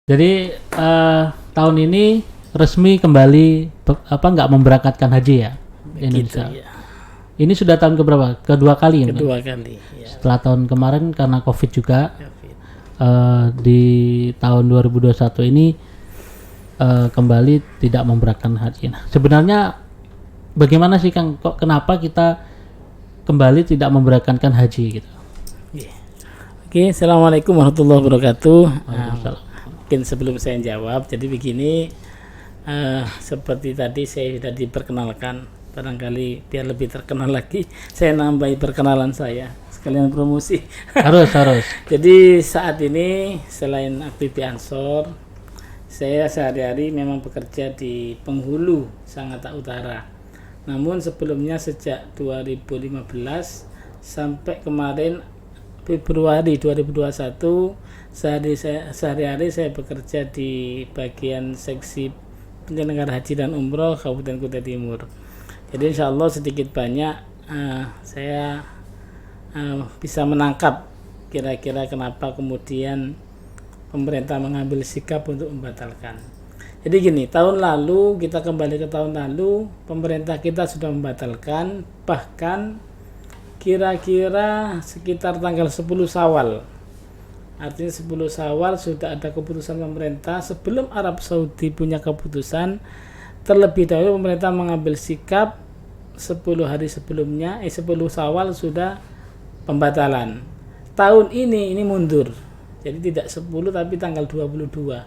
Jadi tahun ini resmi kembali nggak memberangkatkan haji ya di Indonesia. Ya. Ini sudah tahun keberapa? Kedua kali ya? Kedua kali. Ya. Setelah tahun kemarin karena COVID juga. COVID. Di tahun 2021 ini kembali tidak memberangkatkan haji. Nah, sebenarnya bagaimana sih Kang? Kok kenapa kita kembali tidak memberangkatkan haji gitu? Yeah. Oke, assalamualaikum warahmatullahi wabarakatuh. Waalaikumsalam. Mungkin sebelum saya jawab, jadi begini, seperti tadi saya sudah diperkenalkan, barangkali biar lebih terkenal lagi, saya nambahi perkenalan saya, sekalian promosi. Harus. Jadi saat ini selain aktif di Ansor, saya sehari-hari memang bekerja di Penghulu, Sangatta Utara. Namun sebelumnya sejak 2015 sampai kemarin Februari 2021 sehari-hari saya bekerja di bagian seksi penyelenggara haji dan umroh Kabupaten Kutai Timur. Jadi insya Allah sedikit banyak saya bisa menangkap kira-kira kenapa kemudian pemerintah mengambil sikap untuk membatalkan. Jadi gini, tahun lalu kita kembali ke tahun lalu, pemerintah kita sudah membatalkan, bahkan kira-kira sekitar tanggal 10 Syawal. Artinya 10 Syawal sudah ada keputusan pemerintah sebelum Arab Saudi punya keputusan. Terlebih dahulu pemerintah mengambil sikap 10 hari sebelumnya, 10 Syawal sudah pembatalan. Tahun ini mundur. Jadi tidak 10 tapi tanggal 22.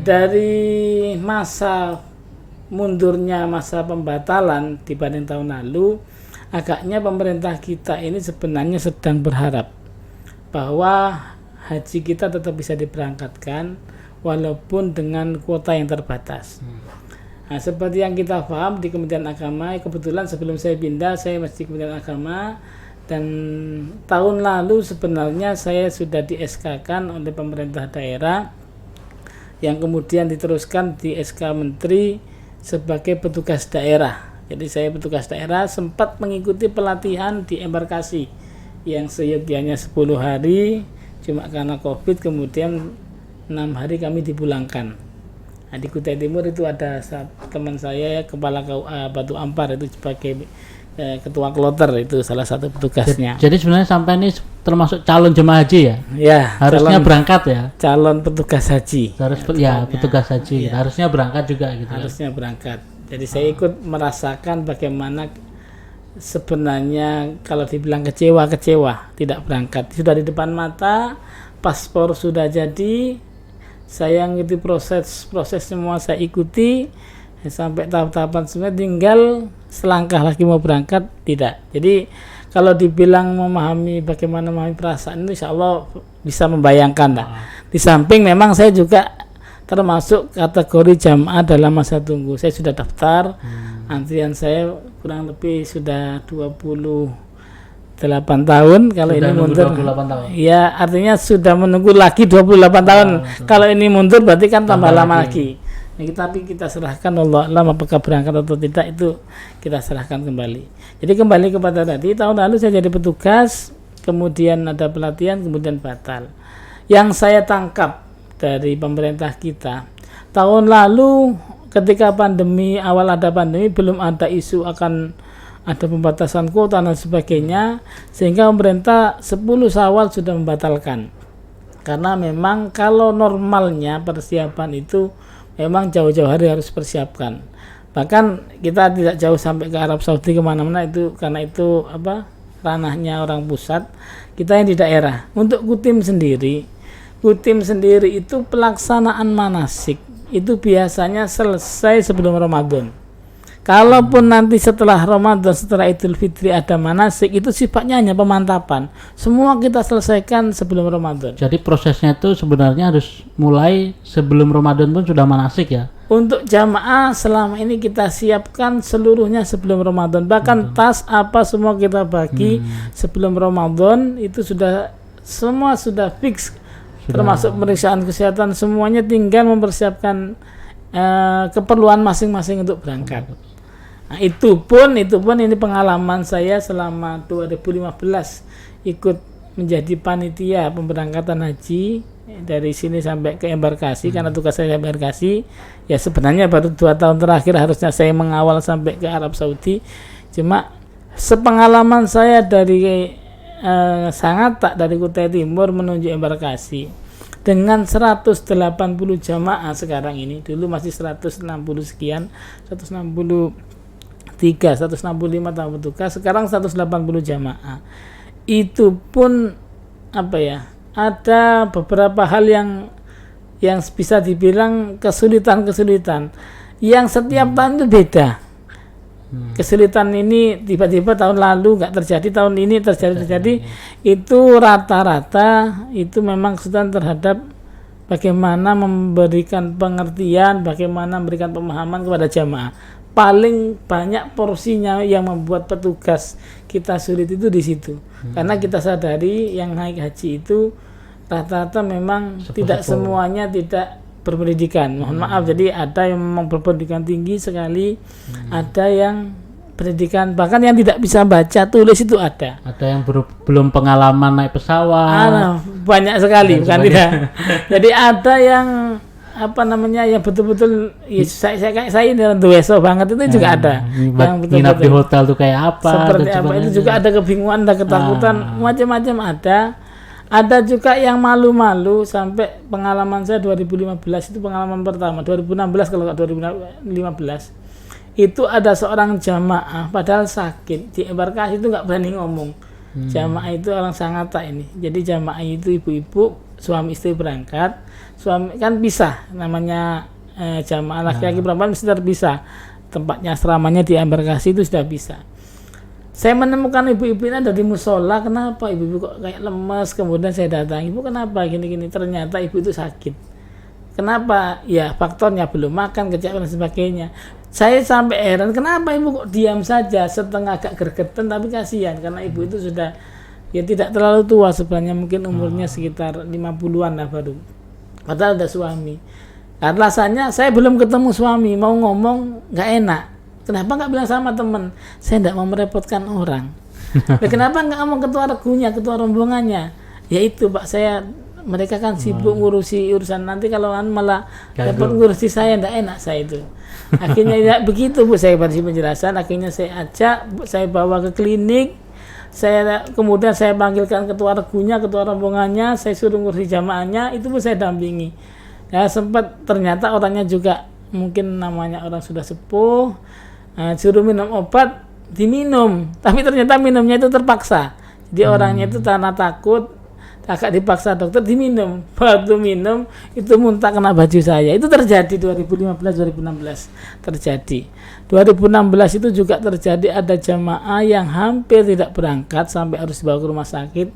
Dari masa mundurnya masa pembatalan dibanding tahun lalu, agaknya pemerintah kita ini sebenarnya sedang berharap bahwa haji kita tetap bisa diberangkatkan walaupun dengan kuota yang terbatas. Nah, seperti yang kita paham di Kementerian Agama, kebetulan sebelum saya pindah saya masih di Kementerian Agama, dan tahun lalu sebenarnya saya sudah di SK-kan oleh pemerintah daerah yang kemudian diteruskan di SK Menteri sebagai petugas daerah. Jadi saya petugas daerah sempat mengikuti pelatihan di embarkasi yang seyogyanya 10 hari, cuma karena COVID kemudian 6 hari kami dipulangkan. Nah, di Kutai Timur itu ada teman saya kepala KUA Batu Ampar itu sebagai ketua kloter, itu salah satu petugasnya. Jadi sebenarnya sampai ini termasuk calon jemaah haji ya? Ya, harusnya berangkat ya. Calon petugas haji. Petugas haji. Ya. Harusnya berangkat juga gitu. Harusnya berangkat. Jadi saya ikut merasakan bagaimana sebenarnya kalau dibilang kecewa tidak berangkat. Sudah di depan mata, paspor sudah jadi, saya ngikuti proses semua saya ikuti sampai tahap-tahapan semua, tinggal selangkah lagi mau berangkat tidak. Jadi kalau dibilang memahami bagaimana memahami perasaan itu, insya Allah bisa membayangkan lah. Di samping memang saya juga termasuk kategori jamaah dalam masa tunggu. Saya sudah daftar, antrian saya kurang lebih sudah 28 tahun. Kalau sudah ini mundur 28 tahun. Ya, artinya sudah menunggu lagi 28 tahun. Kalau ini mundur berarti kan tambah lama lagi. Nah, tapi kita serahkan Allah alam apakah berangkat atau tidak, itu kita serahkan kembali. Jadi kembali kepada tadi, tahun lalu saya jadi petugas, kemudian ada pelatihan, kemudian batal. Yang saya tangkap dari pemerintah kita, tahun lalu ketika awal ada pandemi, belum ada isu akan ada pembatasan kuota dan sebagainya, sehingga pemerintah 10 Syawal sudah membatalkan. Karena memang kalau normalnya persiapan itu memang jauh-jauh hari harus persiapkan. Bahkan kita tidak jauh sampai ke Arab Saudi kemana-mana, itu karena itu ranahnya orang pusat, kita yang di daerah. Untuk Kutim sendiri itu pelaksanaan manasik itu biasanya selesai sebelum Ramadan. Kalaupun nanti setelah Ramadan, setelah Idul Fitri ada manasik, itu sifatnya hanya pemantapan. Semua kita selesaikan sebelum Ramadan. Jadi prosesnya itu sebenarnya harus mulai sebelum Ramadan pun sudah manasik ya? Untuk jamaah selama ini kita siapkan seluruhnya sebelum Ramadan. Bahkan tas apa semua kita bagi sebelum Ramadan, itu semua sudah fix. Termasuk pemeriksaan kesehatan, semuanya tinggal mempersiapkan keperluan masing-masing untuk berangkat. Nah, itu pun ini pengalaman saya selama 2015 ikut menjadi panitia pemberangkatan haji dari sini sampai ke embarkasi, karena tugas saya embarkasi. Ya sebenarnya baru 2 tahun terakhir harusnya saya mengawal sampai ke Arab Saudi. Cuma sepengalaman saya dari Sangatta dari Kutai Timur menuju embarkasi dengan 180 jamaah sekarang ini, dulu masih 160 sekian, 163, 165 tahun bertugas, sekarang 180 jamaah. Itu pun apa ya, ada beberapa hal yang bisa dibilang kesulitan yang setiap tahun itu beda. Kesulitan ini tiba-tiba tahun lalu nggak terjadi, tahun ini terjadi. Itu rata-rata itu memang kesulitan terhadap bagaimana memberikan pengertian, bagaimana memberikan pemahaman kepada jamaah. Paling banyak porsinya yang membuat petugas kita sulit itu di situ. Karena kita sadari yang naik haji itu rata-rata memang tidak semuanya tidak berpendidikan. Mohon maaf, jadi ada yang memang berpendidikan tinggi sekali, ada yang pendidikan bahkan yang tidak bisa baca tulis itu ada. Ada yang belum pengalaman naik pesawat. Banyak sekali, bukan tidak. Jadi ada yang apa namanya, yang betul-betul ya, saya ini dueso banget itu juga ada. Yang nginap di hotel tuh kayak apa? Seperti apa itu juga ada, kebingungan, ada ketakutan, macam-macam ada. Ada juga yang malu-malu, sampai pengalaman saya 2015 itu pengalaman pertama, 2016 kalau nggak 2015 itu ada seorang jamaah padahal sakit di embarkasi itu nggak berani ngomong. Jamaah itu orang Sangatta ini, jadi jamaah itu ibu-ibu suami istri berangkat, suami kan bisa namanya jamaah laki-laki perempuan mesti terpisah, tempatnya asramanya di embarkasi itu sudah bisa. Saya menemukan ibu-ibu ini ada di musola. Kenapa ibu-ibu kok kayak lemes? Kemudian saya datang, ibu kenapa gini-gini? Ternyata ibu itu sakit. Kenapa? Ya faktornya belum makan, kejauhan dan sebagainya. Saya sampai heran, kenapa ibu kok diam saja, setengah agak gergetan, tapi kasihan karena ibu itu sudah ya tidak terlalu tua sebenarnya, mungkin umurnya sekitar 50-an lah baru. Padahal ada suami. Alasannya saya belum ketemu suami, mau ngomong nggak enak. Kenapa nggak bilang sama teman? Saya tidak mau merepotkan orang. Kenapa nggak ngomong ketua regunya, ketua rombongannya? Ya itu Pak, mereka kan sibuk ngurusi urusan, nanti kalau malah repot ngurusi saya, tidak enak saya itu. Akhirnya ya begitu Bu, saya beri penjelasan. Akhirnya saya ajak, saya bawa ke klinik. Kemudian saya panggilkan ketua regunya, ketua rombongannya, saya suruh ngurusi jamaahnya. Itu pun saya dampingi. Ya sempat ternyata orangnya juga mungkin namanya orang sudah sepuh. Suruh minum obat, diminum, tapi ternyata minumnya itu terpaksa. Jadi orangnya itu karena takut, agak dipaksa dokter diminum. Waktu minum itu muntah kena baju saya. Itu terjadi 2015-2016 terjadi. 2016 itu juga terjadi, ada jamaah yang hampir tidak berangkat sampai harus dibawa ke rumah sakit.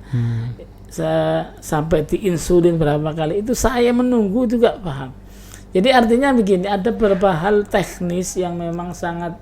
Sampai diinsulin berapa kali. Itu saya menunggu juga paham. Jadi artinya begini, ada beberapa hal teknis yang memang sangat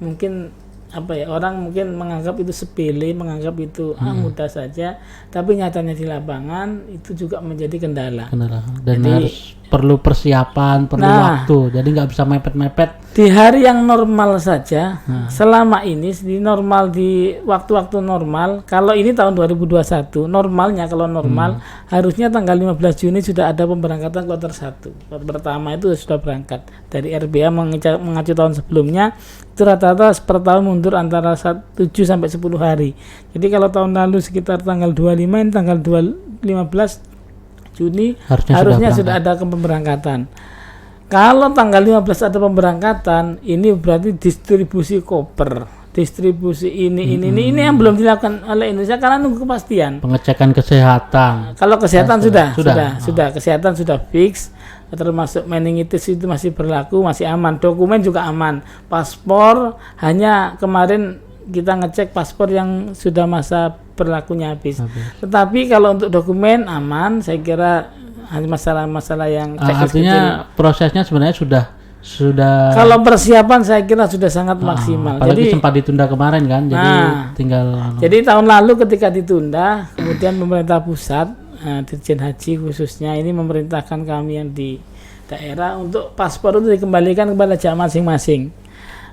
mungkin apa ya, orang mungkin menganggap itu sepele, menganggap itu mudah saja, tapi nyatanya di lapangan itu juga menjadi kendala. Dan jadi, harus perlu persiapan, perlu waktu, jadi nggak bisa mepet-mepet. Di hari yang normal saja, selama ini di normal, di waktu-waktu normal, kalau ini tahun 2021, normalnya kalau normal harusnya tanggal 15 Juni sudah ada pemberangkatan kloter 1. Kloter pertama itu sudah berangkat. Dari RBA mengacu tahun sebelumnya, itu rata-rata per tahun mundur antara 7 sampai 10 hari. Jadi kalau tahun lalu sekitar tanggal 25, ini tanggal 15 Juni harusnya sudah ada pemberangkatan. Kalau tanggal 15 ada pemberangkatan, ini berarti distribusi koper, distribusi ini yang belum dilakukan oleh Indonesia karena nunggu kepastian. Pengecekan kesehatan. Kalau kesehatan sudah. Kesehatan sudah fix, termasuk meningitis itu masih berlaku, masih aman. Dokumen juga aman. Paspor hanya kemarin kita ngecek paspor yang sudah masa berlakunya habis. Tetapi kalau untuk dokumen aman, saya kira masalah-masalah yang artinya prosesnya sebenarnya sudah kalau persiapan saya kira sudah sangat maksimal. Apalagi jadi sempat ditunda kemarin kan, jadi tinggal. Jadi tahun lalu ketika ditunda, kemudian pemerintah pusat, Dirjen Haji khususnya ini memerintahkan kami yang di daerah untuk paspor itu dikembalikan kepada jamaah masing-masing.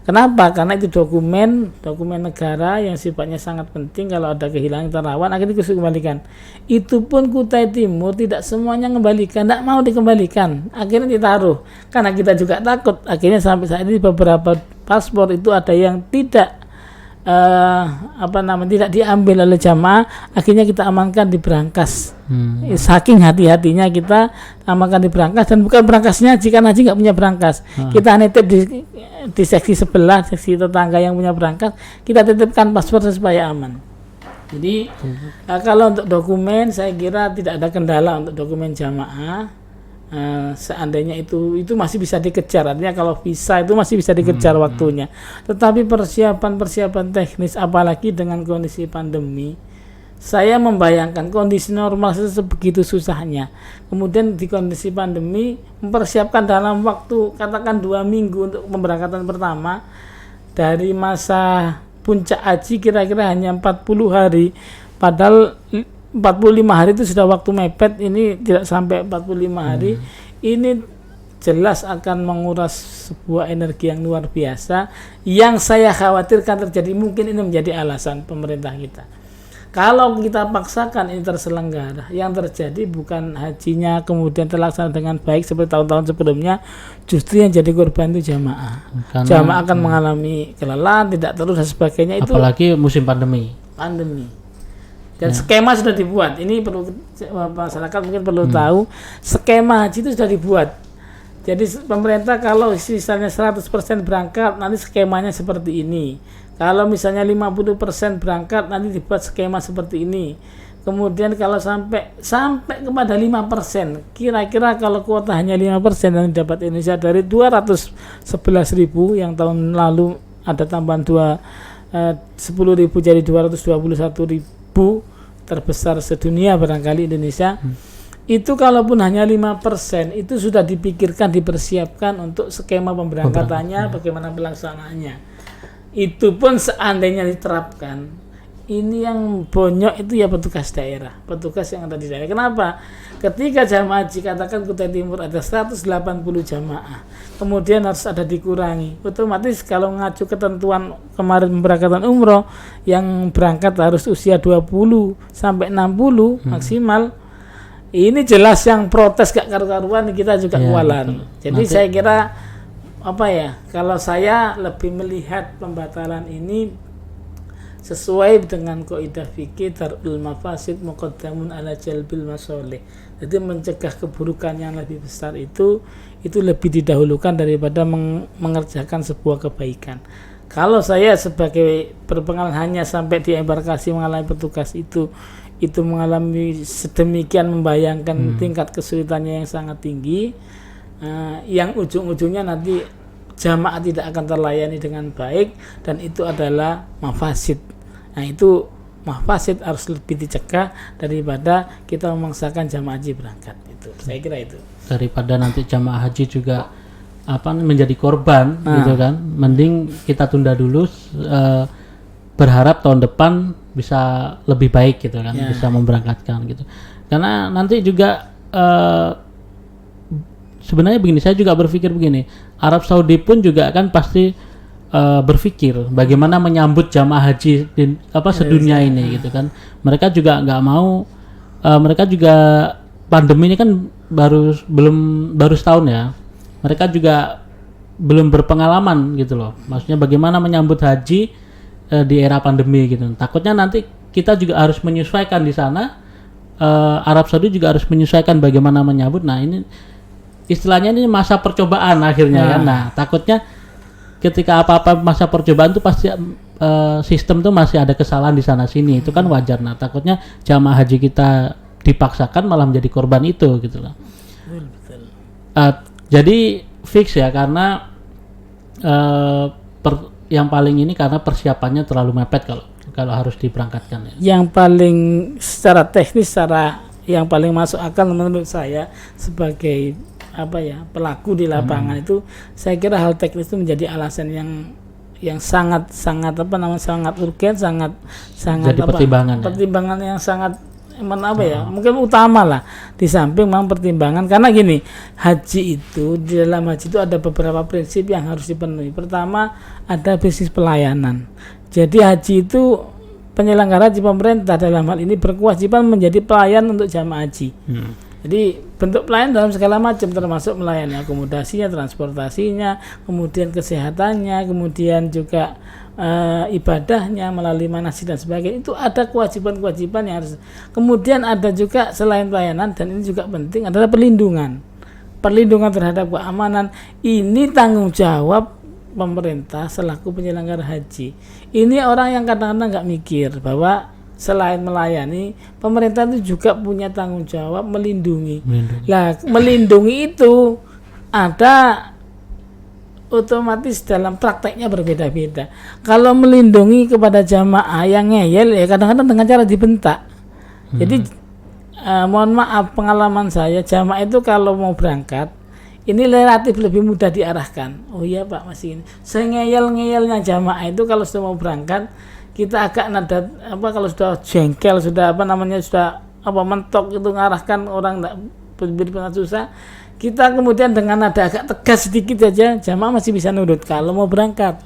Kenapa? Karena itu dokumen negara yang sifatnya sangat penting. Kalau ada kehilangan kita rawan, akhirnya kita kembalikan. Itu pun Kutai Timur tidak semuanya mengembalikan, tidak mau dikembalikan, akhirnya ditaruh. Karena kita juga takut, akhirnya sampai saat ini beberapa paspor itu ada yang tidak tidak diambil oleh jamaah, akhirnya kita amankan di berangkas. Saking hati-hatinya kita amankan di berangkas, dan bukan berangkasnya jika haji nggak punya berangkas, kita nitip di seksi sebelah, seksi tetangga yang punya berangkas, kita titipkan paspor supaya aman. Jadi kalau untuk dokumen saya kira tidak ada kendala untuk dokumen jamaah. Seandainya itu masih bisa dikejar, artinya kalau visa itu masih bisa dikejar waktunya. Tetapi persiapan teknis, apalagi dengan kondisi pandemi, saya membayangkan kondisi normal sebegitu susahnya, kemudian di kondisi pandemi mempersiapkan dalam waktu katakan 2 minggu untuk pemberangkatan pertama, dari masa puncak haji kira-kira hanya 40 hari, padahal 45 hari itu sudah waktu mepet, ini tidak sampai 45 hari. Ini jelas akan menguras sebuah energi yang luar biasa, yang saya khawatirkan terjadi. Mungkin ini menjadi alasan pemerintah kita. Kalau kita paksakan ini terselenggara, yang terjadi bukan hajinya kemudian terlaksana dengan baik seperti tahun-tahun sebelumnya, justru yang jadi korban itu jamaah. Jamaah akan mengalami kelelahan, tidak terus dan sebagainya. Itu apalagi musim pandemi. Dan skema sudah dibuat. Ini perlu masyarakat mungkin perlu tahu, skema haji itu sudah dibuat. Jadi pemerintah kalau misalnya 100% berangkat, nanti skemanya seperti ini. Kalau misalnya 50% berangkat, nanti dibuat skema seperti ini. Kemudian kalau sampai kepada 5%, kira-kira kalau kuota hanya 5% yang didapat Indonesia dari 211.000 yang tahun lalu ada tambahan 10.000 jadi 221.000, terbesar sedunia barangkali Indonesia. Itu kalaupun hanya 5%, itu sudah dipikirkan, dipersiapkan untuk skema pemberangkatannya, bagaimana pelaksanaannya. Itu pun seandainya diterapkan, ini yang bonyok itu ya petugas daerah, petugas yang ada di daerah. Kenapa? Ketika jamaah haji, katakan Kutai Timur ada 180 jamaah, kemudian harus ada dikurangi, otomatis kalau ngacu ketentuan kemarin pemberangkatan umroh yang berangkat harus usia 20 sampai 60 maksimal, ini jelas yang protes gak karu-karuan, kita juga kualan. Jadi saya kira kalau saya lebih melihat pembatalan ini sesuai dengan kaidah fikih darul mafasid muqaddamun ala jalbil masoleh. Jadi mencegah keburukan yang lebih besar itu lebih didahulukan daripada mengerjakan sebuah kebaikan. Kalau saya sebagai berpengalaman hanya sampai di embarkasi mengalami petugas itu mengalami sedemikian, membayangkan tingkat kesulitannya yang sangat tinggi, yang ujung-ujungnya nanti jamaah tidak akan terlayani dengan baik, dan itu adalah mafasid. Nah, itu mafasid harus lebih dicegah daripada kita memaksakan jamaah haji berangkat. Itu saya kira itu. Daripada nanti jamaah haji juga menjadi korban gitu kan. Mending kita tunda dulu, berharap tahun depan bisa lebih baik gitu kan, bisa memberangkatkan gitu. Karena nanti juga sebenarnya begini, saya juga berpikir begini, Arab Saudi pun juga kan pasti berpikir bagaimana menyambut jamaah haji sedunia ini gitu kan. Mereka juga nggak mau, mereka juga pandemi ini kan baru setahun ya. Mereka juga belum berpengalaman gitu loh. Maksudnya bagaimana menyambut haji di era pandemi gitu. Takutnya nanti kita juga harus menyesuaikan di sana. Arab Saudi juga harus menyesuaikan bagaimana menyambut. Nah, ini istilahnya ini masa percobaan akhirnya kan. Nah, takutnya ketika apa-apa masa percobaan tuh pasti sistem tuh masih ada kesalahan di sana sini. Itu kan wajar. Nah, takutnya jamaah haji kita dipaksakan malah menjadi korban itu gitu loh. Betul. Jadi fix ya, karena yang paling ini karena persiapannya terlalu mepet kalau harus diberangkatkan ya. Yang paling secara teknis, yang paling masuk akal menurut saya sebagai pelaku di lapangan itu, saya kira hal teknis itu menjadi alasan yang sangat urgen, sangat jadi pertimbangan yang sangat mungkin utama lah, di samping memang pertimbangan, karena gini, haji itu, di dalam haji itu ada beberapa prinsip yang harus dipenuhi. Pertama, ada prinsip pelayanan. Jadi haji itu penyelenggara haji pemerintah dalam hal ini berkewajiban menjadi pelayan untuk jamaah haji. Jadi bentuk pelayan dalam segala macam, termasuk melayani akomodasinya, transportasinya, kemudian kesehatannya, kemudian juga ibadahnya melalui manasik dan sebagainya. Itu ada kewajiban-kewajiban yang harus. Kemudian ada juga selain pelayanan, dan ini juga penting, adalah perlindungan terhadap keamanan. Ini tanggung jawab pemerintah selaku penyelenggara haji. Ini orang yang kadang-kadang nggak mikir bahwa selain melayani, pemerintah itu juga punya tanggung jawab melindungi. Lah, melindungi itu ada otomatis dalam prakteknya berbeda-beda. Kalau melindungi kepada jamaah yang ngeyel, ya kadang-kadang dengan cara dibentak. Jadi mohon maaf, pengalaman saya, jamaah itu kalau mau berangkat ini relatif lebih mudah diarahkan. Oh iya Pak, masih ini. Sengeyel-ngeyelnya jamaah itu kalau sudah mau berangkat, kita agak nada kalau sudah jengkel, sudah mentok itu ngarahkan orang enggak benar susah. Kita kemudian dengan nada agak tegas sedikit saja, jamaah masih bisa nurut kalau mau berangkat.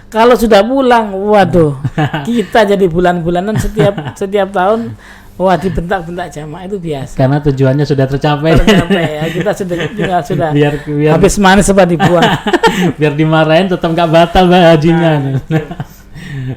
Kalau sudah pulang, waduh, kita jadi bulan-bulanan setiap tahun, wah, dibentak-bentak jamaah itu biasa. Karena tujuannya sudah tercapai ya, kita sudah biar habis manis sempat dibuang. Biar dimarahin tetap nggak batal hajinya.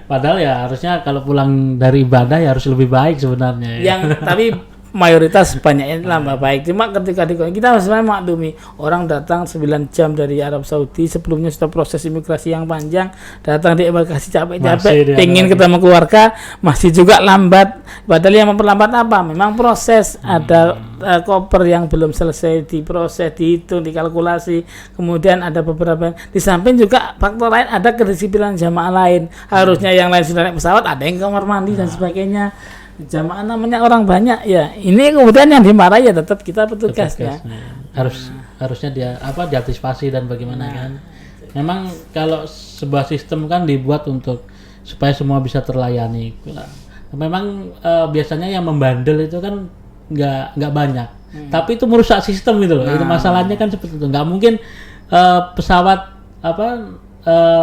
Padahal ya harusnya kalau pulang dari ibadah ya harus lebih baik sebenarnya. Tapi mayoritas banyaknya lama baik. Cuma ketika kita sebenarnya maklumi, orang datang 9 jam dari Arab Saudi, sebelumnya sudah proses imigrasi yang panjang, datang di imigrasi capek-capek, pengen ketemu keluarga, masih juga lambat. Padahal yang memperlambat apa? Memang proses, ada koper yang belum selesai diproses, dihitung, dikalkulasi, kemudian ada beberapa. Di samping juga faktor lain, ada kedisiplinan jamaah lain. Harusnya yang lain sudah naik pesawat, ada yang kamar mandi dan sebagainya. Jamaah namanya orang banyak ya, ini kemudian yang dimarahi ya tetap kita petugas ya. Harusnya dia diantisipasi dan bagaimana kan. Memang kalau sebuah sistem kan dibuat untuk supaya semua bisa terlayani. Memang biasanya yang membandel itu kan nggak banyak, tapi itu merusak sistem gitu loh. Itu masalahnya kan seperti itu. Nggak mungkin pesawat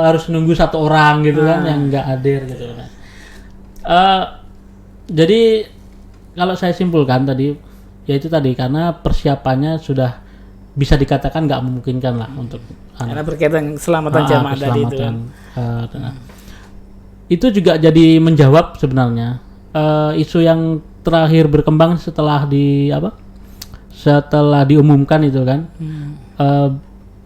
harus nunggu satu orang gitu kan yang nggak hadir gitu kan. Jadi kalau saya simpulkan tadi, yaitu tadi karena persiapannya sudah bisa dikatakan nggak memungkinkan lah untuk karena berkaitan keselamatan jamaah tadi itu kan. Itu juga jadi menjawab sebenarnya isu yang terakhir berkembang setelah diumumkan itu kan.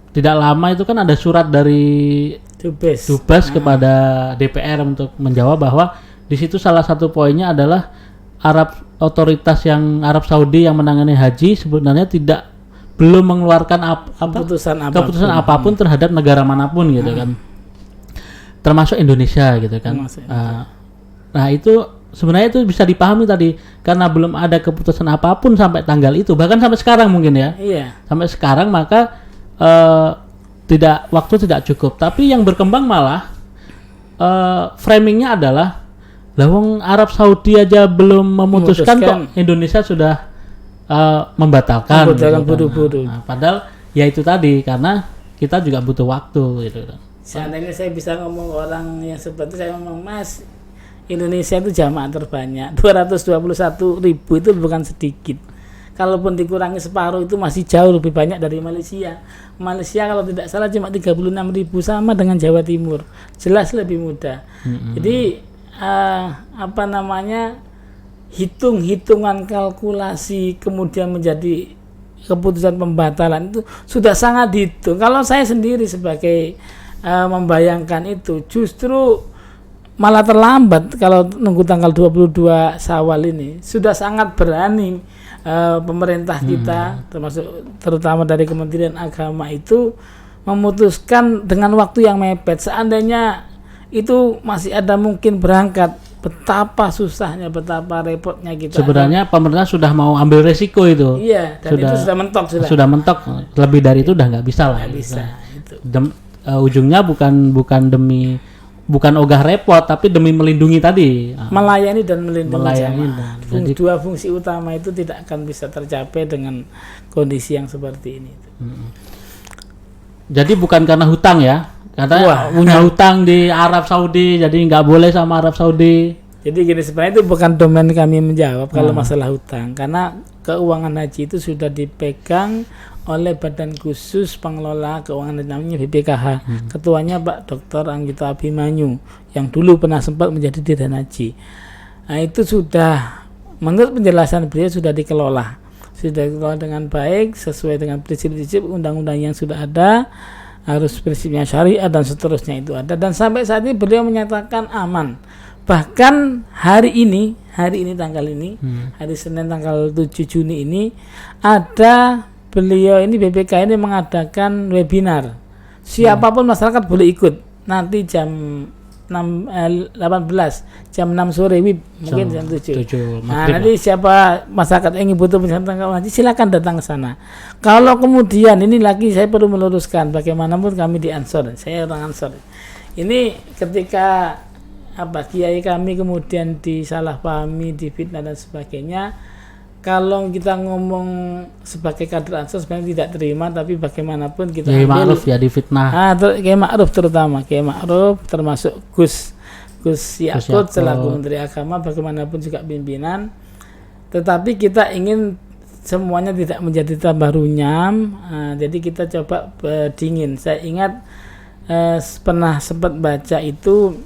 Tidak lama itu kan ada surat dari Dubes kepada DPR untuk menjawab bahwa di situ salah satu poinnya adalah otoritas yang Arab Saudi yang menangani haji sebenarnya belum mengeluarkan keputusan apapun terhadap negara manapun gitu kan, termasuk Indonesia gitu kan. Nah itu sebenarnya itu bisa dipahami tadi karena belum ada keputusan apapun sampai tanggal itu, bahkan sampai sekarang mungkin ya. Sampai sekarang maka waktu tidak cukup. Tapi yang berkembang malah framingnya adalah lawang Arab Saudi aja belum memutuskan kok Indonesia sudah membatalkan buru-buru. Nah, padahal ya itu tadi karena kita juga butuh waktu gitu. Seandainya saya bisa ngomong orang yang seperti saya ngomong, Mas, Indonesia itu jamaah terbanyak 221.000 itu bukan sedikit. Kalaupun dikurangi separuh itu masih jauh lebih banyak dari Malaysia. Malaysia kalau tidak salah cuma 36.000, sama dengan Jawa Timur, jelas lebih mudah. Jadi hitung-hitungan kalkulasi kemudian menjadi keputusan pembatalan itu sudah sangat dihitung. Kalau saya sendiri sebagai membayangkan itu justru malah terlambat kalau nunggu tanggal 22 Syawal ini. Sudah sangat berani pemerintah kita terutama dari Kementerian Agama itu memutuskan dengan waktu yang mepet. Seandainya itu masih ada mungkin berangkat, betapa susahnya, betapa repotnya kita. Sebenarnya pemerintah sudah mau ambil resiko itu. Iya, dan itu sudah mentok. Sudah mentok. Lebih dari itu udah nggak bisa lah. Nggak bisa. Ujungnya bukan demi bukan ogah repot tapi demi melindungi tadi. Melayani dan melindungi Melayani jamaah. dan- jadi- Dua fungsi utama itu tidak akan bisa tercapai dengan kondisi yang seperti ini. Jadi bukan karena hutang ya, karena Wah. punya hutang di Arab Saudi, jadi nggak boleh sama Arab Saudi. Jadi gini, sebenarnya itu bukan domain kami menjawab kalau masalah hutang, karena keuangan haji itu sudah dipegang oleh badan khusus pengelola keuangan haji, namanya BPKH. Ketuanya Pak Dr. Anggito Abimanyu yang dulu pernah sempat menjadi Dirjen Haji. Nah, itu sudah menurut penjelasan beliau sudah dikelola dengan baik sesuai dengan prinsip-prinsip undang-undang yang sudah ada, harus prinsipnya syariah dan seterusnya itu ada, dan sampai saat ini beliau menyatakan aman. Bahkan hari ini tanggal ini, hari Senin tanggal 7 Juni ini ada beliau ini BPK ini mengadakan webinar. Siapapun masyarakat boleh ikut. Nanti jam 18 jam 6 sore mungkin jam 7. Nah, nanti siapa masyarakat yang butuh penjelasan tentang haji silakan datang ke sana. Kalau kemudian ini lagi saya perlu meluruskan, bagaimanapun kami di Ansor, saya orang Ansor. Ini ketika kiai kami kemudian disalahpahami, difitnah dan sebagainya. Kalau kita ngomong sebagai kader Ansor sebenarnya tidak terima, tapi bagaimanapun kita Kiai Ma'ruf ya difitnah. Kiai Ma'ruf terutama, Kiai Ma'ruf termasuk Gus Yakut selaku Menteri Agama, bagaimanapun juga pimpinan. Tetapi kita ingin semuanya tidak menjadi tambah runyam, jadi kita coba dingin. Saya ingat pernah sempat baca itu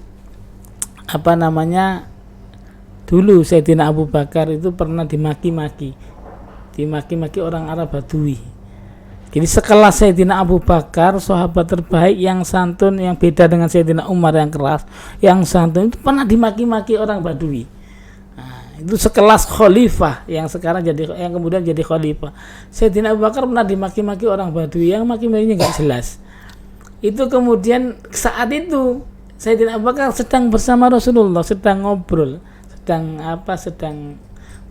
dulu Sayyidina Abu Bakar itu pernah dimaki-maki orang Arab Badui. Jadi sekelas Sayyidina Abu Bakar, sahabat terbaik yang santun, yang beda dengan Sayyidina Umar yang keras, yang santun, itu pernah dimaki-maki orang Badui. Nah, itu sekelas khalifah yang sekarang yang kemudian jadi khalifah. Sayyidina Abu Bakar pernah dimaki-maki orang Badui, yang maki-makinya nggak jelas. Itu kemudian saat itu Sayyidina Abu Bakar sedang bersama Rasulullah, sedang ngobrol, sedang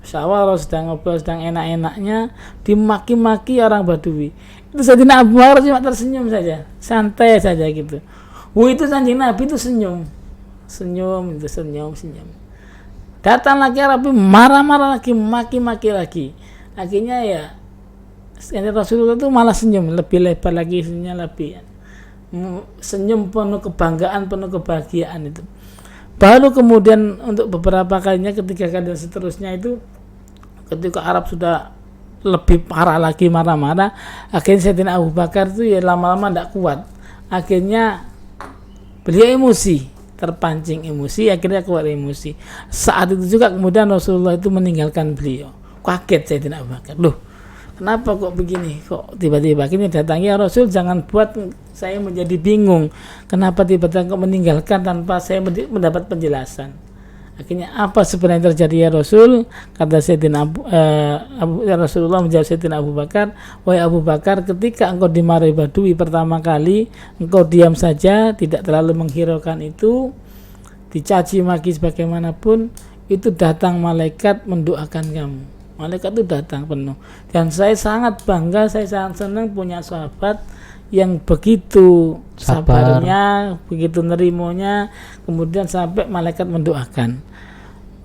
musyawarah, sedang ngobrol, sedang enak-enaknya dimaki-maki orang Badui. Itu Sayyidina Abu Bakar cuma tersenyum saja, santai saja gitu. Itu Kanjeng Nabi itu senyum. Datang lagi Arab, marah-marah lagi, maki-maki lagi. Akhirnya ya Rasulullah itu malah senyum, lebih lebar lagi senyumnya, lebih senyum penuh kebanggaan, penuh kebahagiaan itu. Baru kemudian untuk beberapa kalinya, ketiga kali dan seterusnya itu, ketika Arab sudah lebih parah lagi marah-marah, akhirnya Sayyidina Abu Bakar itu ya lama-lama tidak kuat. Akhirnya beliau emosi, terpancing emosi, akhirnya keluar emosi. Saat itu juga kemudian Rasulullah itu meninggalkan beliau. Kaget Sayyidina Abu Bakar. Loh, kenapa kok begini? Kok tiba-tiba ini datangnya Rasul, jangan buat saya menjadi bingung. Kenapa tiba-tiba kok meninggalkan tanpa saya mendapat penjelasan? Akhirnya apa sebenarnya terjadi ya Rasul? Kata Sayyidina Rasulullah menjawab Sayyidina Abu Bakar, wahai Abu Bakar, ketika engkau dimarahi Badui pertama kali, engkau diam saja, tidak terlalu menghiraukan itu, dicaci maki sebagaimanapun, itu datang malaikat mendoakan kamu. Malaikat itu datang penuh. Dan saya sangat bangga, saya sangat senang punya sahabat yang begitu sabarnya, begitu nerimonya, kemudian sampai malaikat mendoakan.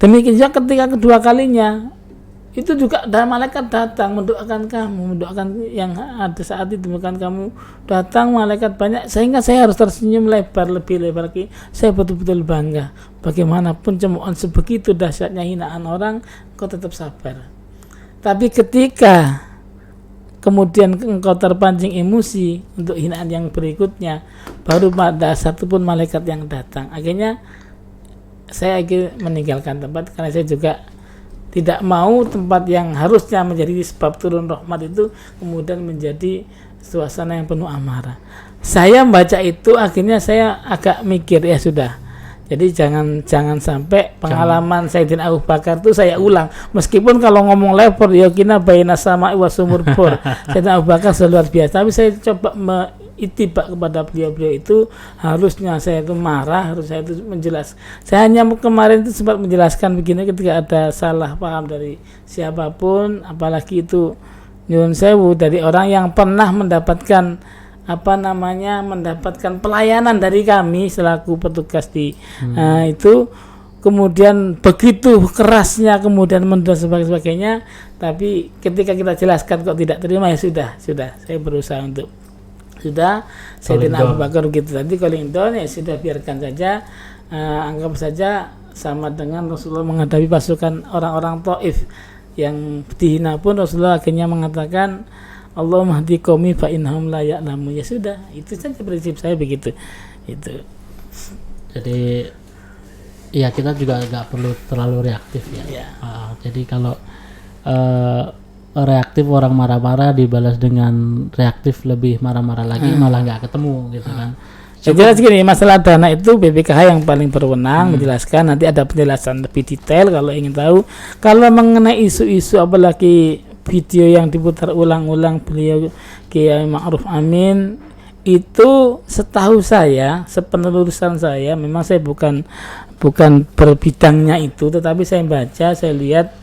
Demikian juga ketika kedua kalinya, itu juga ada malaikat datang mendoakan kamu, mendoakan yang ada saat itu, bukan kamu datang malaikat banyak, sehingga saya harus tersenyum lebih lebar lagi. Saya betul-betul bangga. Bagaimanapun cemoohan sebegitu dahsyatnya hinaan orang, kau tetap sabar. Tapi ketika kemudian engkau terpancing emosi untuk hinaan yang berikutnya, baru pada satupun malaikat yang datang. Akhirnya saya meninggalkan tempat, karena saya juga tidak mau tempat yang harusnya menjadi sebab turun rahmat itu kemudian menjadi suasana yang penuh amarah. Saya membaca itu, akhirnya saya agak mikir, ya sudah. Jadi jangan sampai pengalaman Sayyidina Abu Bakar itu saya ulang. Meskipun kalau ngomong level ya kina baina sama wa sumur pur. Sayyidina Abu Bakar luar biasa. Tapi saya coba itibak kepada beliau itu, harusnya saya itu marah, harus saya itu menjelaskan. Saya hanya kemarin itu sempat menjelaskan begini, ketika ada salah paham dari siapapun, apalagi itu nyuwun sewu dari orang yang pernah mendapatkan mendapatkan pelayanan dari kami selaku petugas di itu, kemudian begitu kerasnya kemudian dan sebagainya, tapi ketika kita jelaskan kok tidak terima, ya sudah saya berusaha untuk Sayyidina Abu Bakar gitu tadi calling down, ya sudah biarkan saja, anggap saja sama dengan Rasulullah menghadapi pasukan orang-orang Taif yang dihina pun Rasulullah akhirnya mengatakan Allahumma hdi qaumi fa innahum la ya'lamun. Ya sudah, itu saja prinsip saya begitu. Itu. Jadi ya kita juga nggak perlu terlalu reaktif ya. Jadi kalau reaktif orang marah-marah dibalas dengan reaktif lebih marah-marah lagi, malah nggak ketemu gitu kan. Jelas gini, masalah dana itu BPKH yang paling berwenang menjelaskan. Nanti ada penjelasan lebih detail kalau ingin tahu. Kalau mengenai isu-isu apalagi video yang diputar ulang-ulang beliau Kiai Ma'ruf Amin, itu setahu saya, sepenelurusan saya, memang saya bukan berbidangnya itu, tetapi saya baca, saya lihat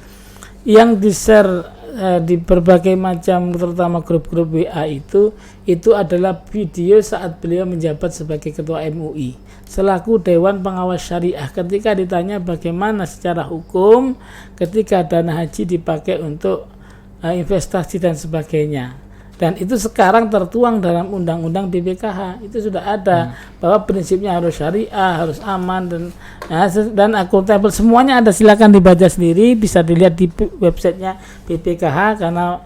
yang di-share di berbagai macam terutama grup-grup WA itu adalah video saat beliau menjabat sebagai ketua MUI selaku Dewan Pengawas Syariah, ketika ditanya bagaimana secara hukum ketika dana haji dipakai untuk investasi dan sebagainya, dan itu sekarang tertuang dalam undang-undang BPKH. Itu sudah ada bahwa prinsipnya harus syariah, harus aman dan akuntabel, semuanya ada. Silakan dibaca sendiri, bisa dilihat di websitenya BPKH, karena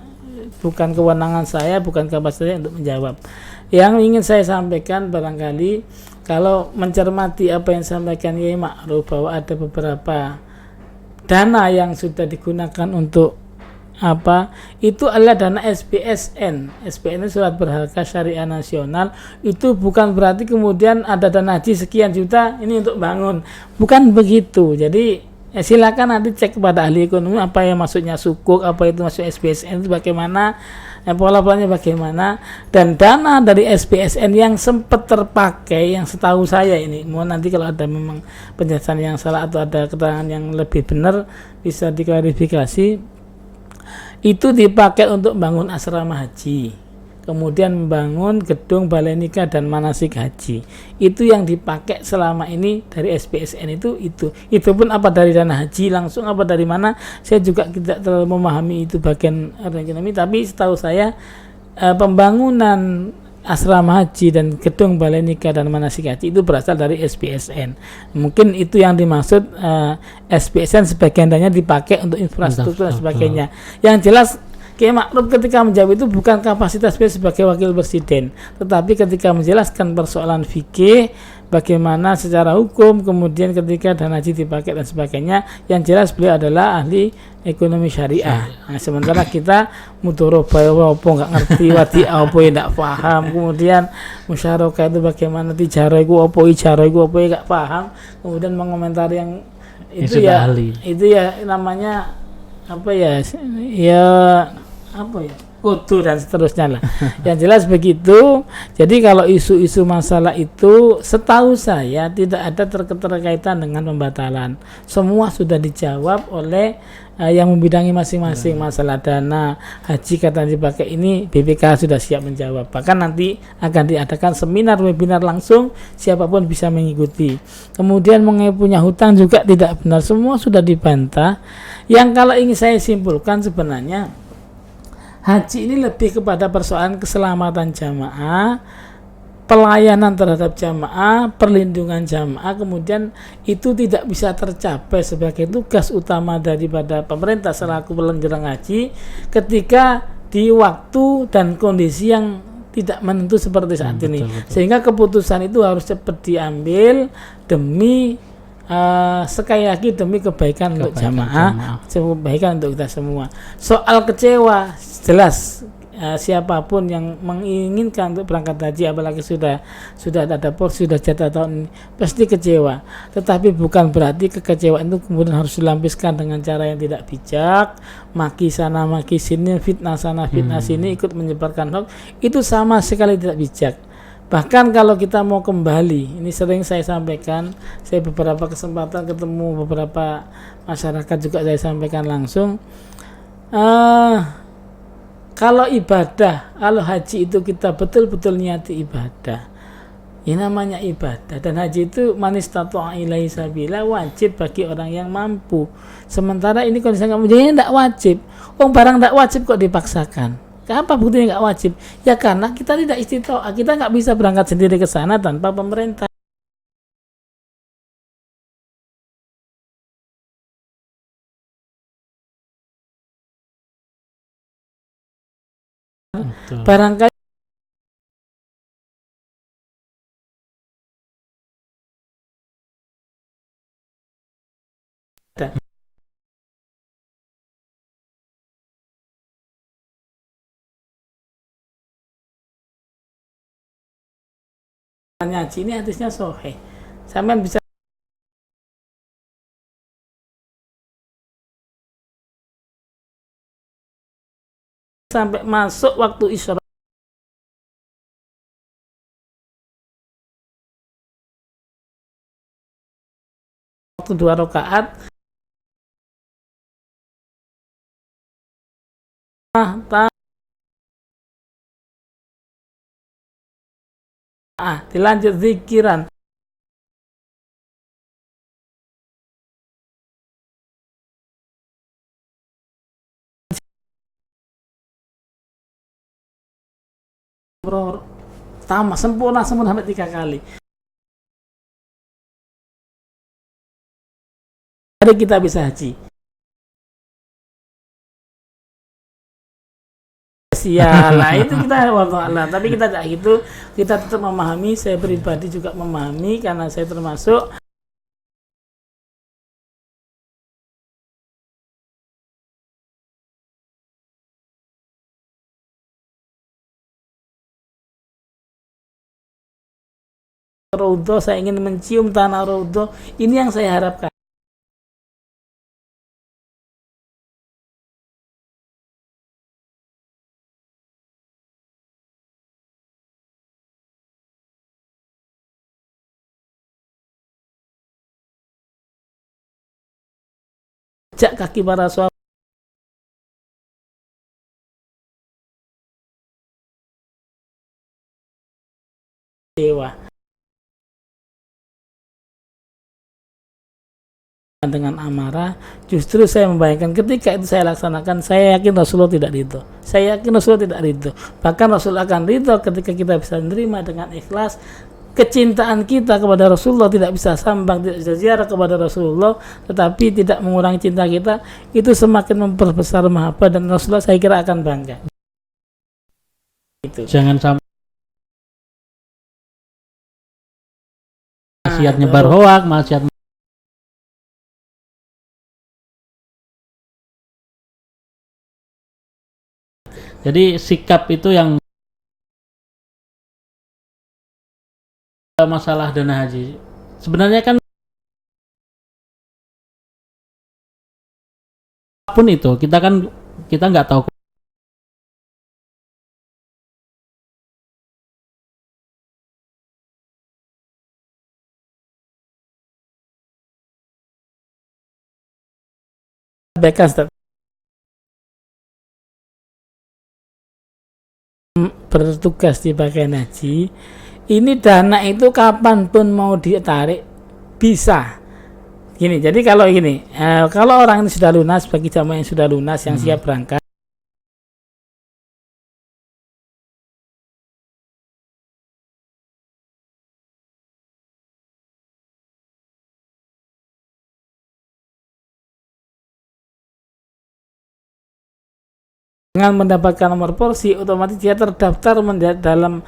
bukan kewenangan saya, bukan kapasitas saya untuk menjawab. Yang ingin saya sampaikan barangkali kalau mencermati apa yang disampaikan Kiai Ma'ruf, bahwa ada beberapa dana yang sudah digunakan untuk itu adalah dana SBSN. SBSN Surat Berharga Syariah Nasional. Itu bukan berarti kemudian ada dana haji sekian juta ini untuk bangun, bukan begitu. Jadi silakan nanti cek kepada ahli ekonomi apa yang maksudnya sukuk, apa itu maksud SBSN itu bagaimana, pola-polanya bagaimana, dan dana dari SBSN yang sempat terpakai, yang setahu saya ini, mohon nanti kalau ada memang penjelasan yang salah atau ada keterangan yang lebih benar bisa diklarifikasi. Itu dipakai untuk bangun asrama haji, kemudian membangun gedung balai nikah dan manasik haji. Itu yang dipakai selama ini dari SBSN itu pun apa dari dana haji langsung, apa dari mana, saya juga tidak terlalu memahami itu bagian ekonomi. Tapi setahu saya pembangunan asrama haji dan gedung balai nikah dan manasik haji itu berasal dari SBSN. Mungkin itu yang dimaksud SBSN sebagian dananya dipakai untuk infrastruktur dan sebagainya. Yang jelas Kiai Ma'ruf ketika menjawab itu bukan kapasitas beliau sebagai wakil presiden, tetapi ketika menjelaskan persoalan fikih, bagaimana secara hukum, kemudian ketika dana haji dipakai dan sebagainya, yang jelas beliau adalah ahli ekonomi syariah. Nah, sementara kita mudoroba apa nggak ngerti, wadi apa ya nggak paham, kemudian musyarakah itu bagaimana, tijarah itu apa, ijarah itu apa ya nggak paham, kemudian mengomentari yang itu ya ahli. Itu ya namanya apa ya kudu dan seterusnya lah. Yang jelas begitu. Jadi kalau isu-isu masalah itu setahu saya tidak ada terkaitan dengan pembatalan. Semua sudah dijawab oleh yang membidangi masing-masing. Masalah dana haji kata dipakai ini BPK sudah siap menjawab. Bahkan nanti akan diadakan seminar webinar langsung, siapapun bisa mengikuti. Kemudian mengenai punya hutang juga tidak benar, semua sudah dibantah. Yang kalau ingin saya simpulkan sebenarnya haji ini lebih kepada persoalan keselamatan jamaah, pelayanan terhadap jamaah, perlindungan jamaah, kemudian itu tidak bisa tercapai sebagai tugas utama daripada pemerintah selaku penyelenggara haji ketika di waktu dan kondisi yang tidak menentu seperti saat ini. Betul. Sehingga keputusan itu harus cepat diambil demi sekali lagi demi kebaikan untuk jamaah, kebaikan untuk kita semua. Soal kecewa jelas siapapun yang menginginkan untuk berangkat haji, apalagi sudah ada porsi, sudah jatah tahun ini, pasti kecewa. Tetapi bukan berarti kekecewaan itu kemudian harus dilampiskan dengan cara yang tidak bijak, maki sana maki sini, fitnah sana fitnah sini, ikut menyebarkan hoax. Itu sama sekali tidak bijak. Bahkan kalau kita mau kembali, ini sering saya sampaikan, saya beberapa kesempatan ketemu beberapa masyarakat juga saya sampaikan langsung, Kalau ibadah, kalau haji itu kita betul-betul niati ibadah, ya namanya ibadah. Dan haji itu manistata'a ilaihi sabila, wajib bagi orang yang mampu. Sementara ini kondisi kamu jadi tidak wajib. Barang tidak wajib kok dipaksakan. Apa buktinya nggak wajib? Ya karena kita tidak istitoah, kita nggak bisa berangkat sendiri ke sana tanpa pemerintah. Betul. Barangkali haji ini hadisnya sahih. Sampai bisa sampai masuk waktu isya waktu 2 rakaat dilanjut zikiran tamat sempurna sampai 3 kali. Jadi kita bisa haji. Sialah itu kita wallah, tapi kita tidak gitu, kita tetap memahami. Saya pribadi juga memahami karena saya termasuk Raudhah, saya ingin mencium tanah Raudhah. Ini yang saya harapkan. Jejak kaki para sahabat dewa dengan amarah. Justru saya membayangkan ketika itu saya laksanakan, saya yakin Rasulullah tidak ridho. Saya yakin Rasulullah tidak ridho. Bahkan Rasul akan ridho ketika kita bisa menerima dengan ikhlas. Kecintaan kita kepada Rasulullah tidak bisa sambang, tidak bisa ziarah kepada Rasulullah, tetapi tidak mengurangi cinta kita. Itu semakin memperbesar mahabbah, dan Rasulullah saya kira akan bangga. Itu. Jangan sampai maksiat nyebar hoak, maksiat. Jadi sikap itu yang masalah dana haji. Sebenarnya kan apapun itu kita nggak tahu Baikkan bertugas di bagian haji ini, dana itu kapanpun mau ditarik bisa. Gini, jadi kalau gini, kalau orang ini sudah lunas, bagi jamaah yang sudah lunas yang siap berangkat, dengan mendapatkan nomor porsi, otomatis dia terdaftar dalam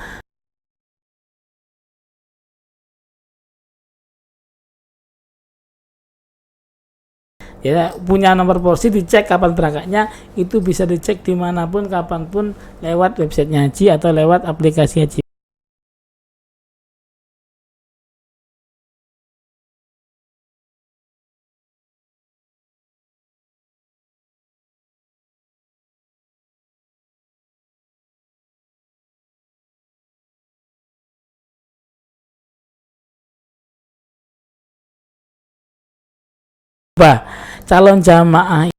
ya, punya nomor porsi, dicek kapan berangkatnya, itu bisa dicek dimanapun kapanpun lewat websitenya haji atau lewat aplikasi haji. Calon jamaah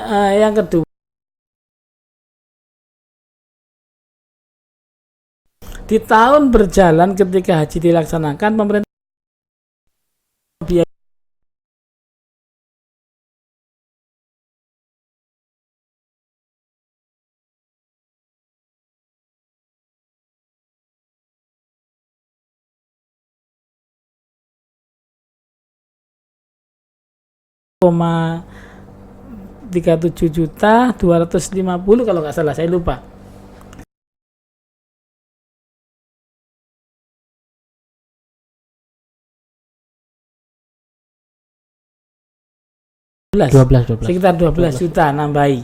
Yang kedua, di tahun berjalan ketika haji dilaksanakan, pemerintah biaya koma 37.250 kalau nggak salah, saya lupa. Sekitar 12 juta nambahi.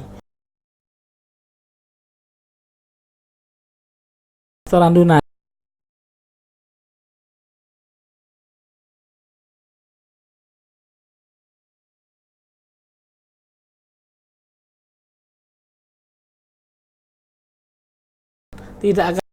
Setoran lunas. Tidak akan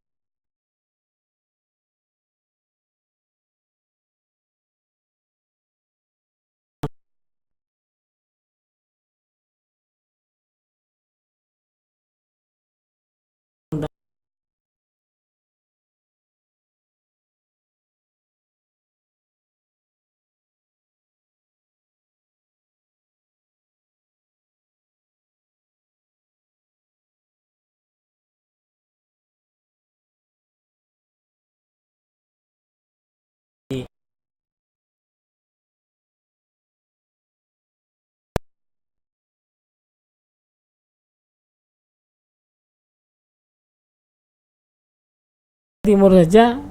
timur saja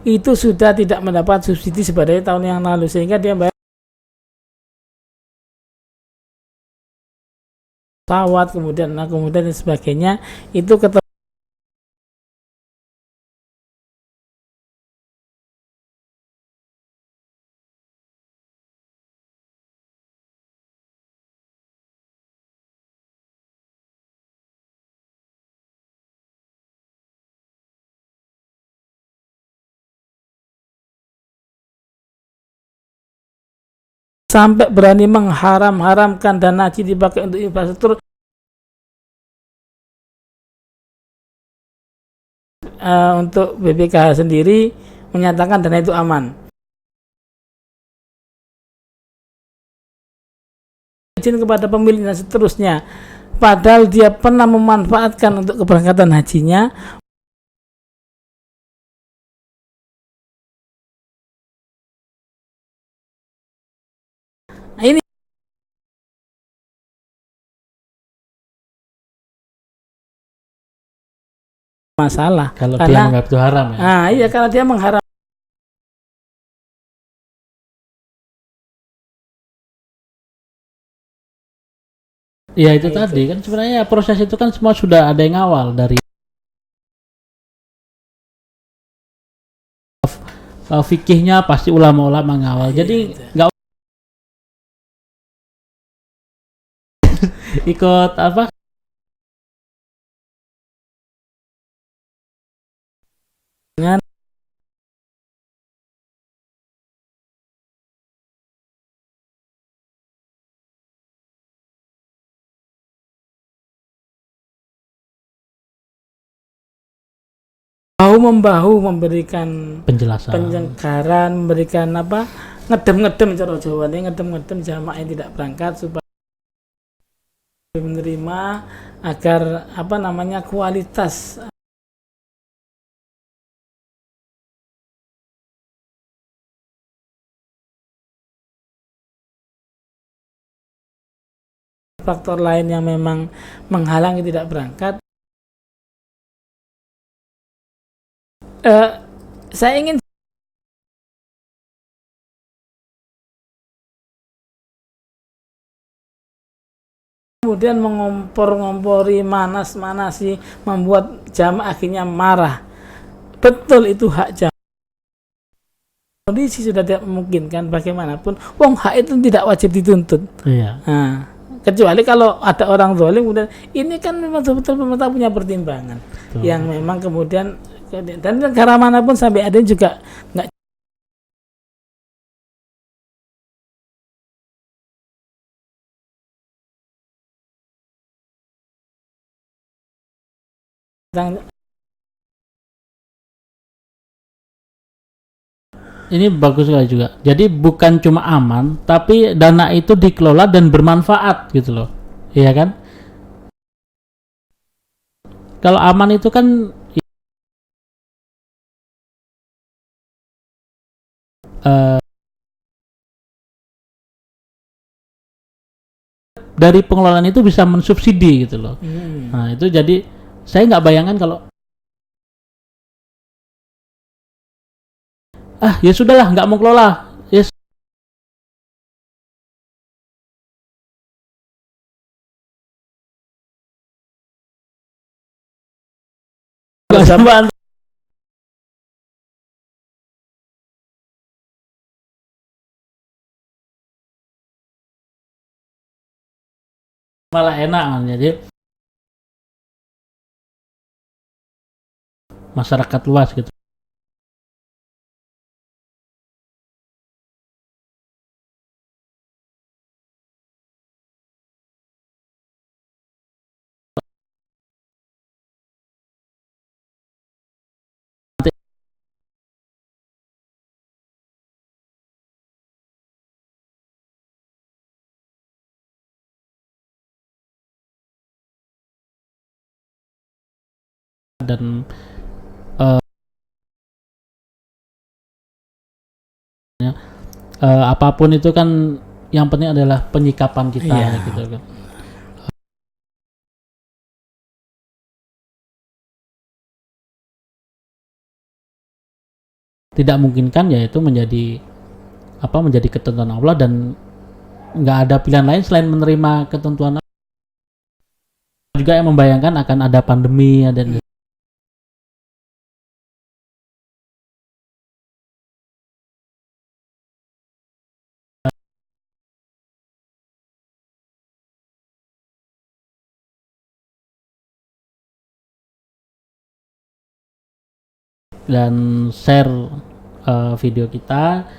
itu sudah tidak mendapat subsidi sebagai tahun yang lalu, sehingga dia bayar pesawat, kemudian dan sebagainya itu sampai berani mengharamkan dana haji dipakai untuk infrastruktur. Untuk BPKH sendiri menyatakan dana itu aman. Izin kepada pemilik dan seterusnya, padahal dia pernah memanfaatkan untuk keberangkatan hajinya. Nah, ini masalah kalau dia menganggap itu haram ya. Nah, iya, karena dia mengharam. Ya itu tadi kan sebenarnya proses itu kan semua sudah ada yang awal dari fikihnya pasti ulama-ulama ngawal. Jadi nggak ikut apa? Dengan bahu-membahu memberikan penjelasan, penjengkaran, memberikan apa, ngedem cara Jawa ini, ngedem jamaah yang tidak berangkat supaya menerima, agar apa namanya, kualitas faktor lain yang memang menghalangi tidak berangkat. Saya ingin kemudian mengompori, manas-manasi, membuat jamaah akhirnya marah. Betul, itu hak jamaah. Kondisi sudah tidak memungkinkan, bagaimanapun wong hak itu tidak wajib dituntut. Iya. Nah, kecuali kalau ada orang zalim, kemudian ini kan betul-betul pemerintah punya pertimbangan. Betul. Yang memang kemudian Dan negara manapun sampai ada juga nggak tentang. Ini bagus sekali juga. Jadi bukan cuma aman, tapi dana itu dikelola dan bermanfaat gitu loh. Iya kan? Kalau aman itu kan eh, dari pengelolaan itu bisa mensubsidi gitu loh. Nah itu jadi saya nggak bayangkan kalau ya sudahlah nggak mau kelola. Yes. Nggak usah bantu. Malah enak kan. Jadi masyarakat luas gitu. Dan apapun itu kan yang penting adalah penyikapan kita gitu kan. Tidak memungkinkan ya itu menjadi ketentuan Allah dan nggak ada pilihan lain selain menerima ketentuan Allah. Juga yang membayangkan akan ada pandemi dan share video kita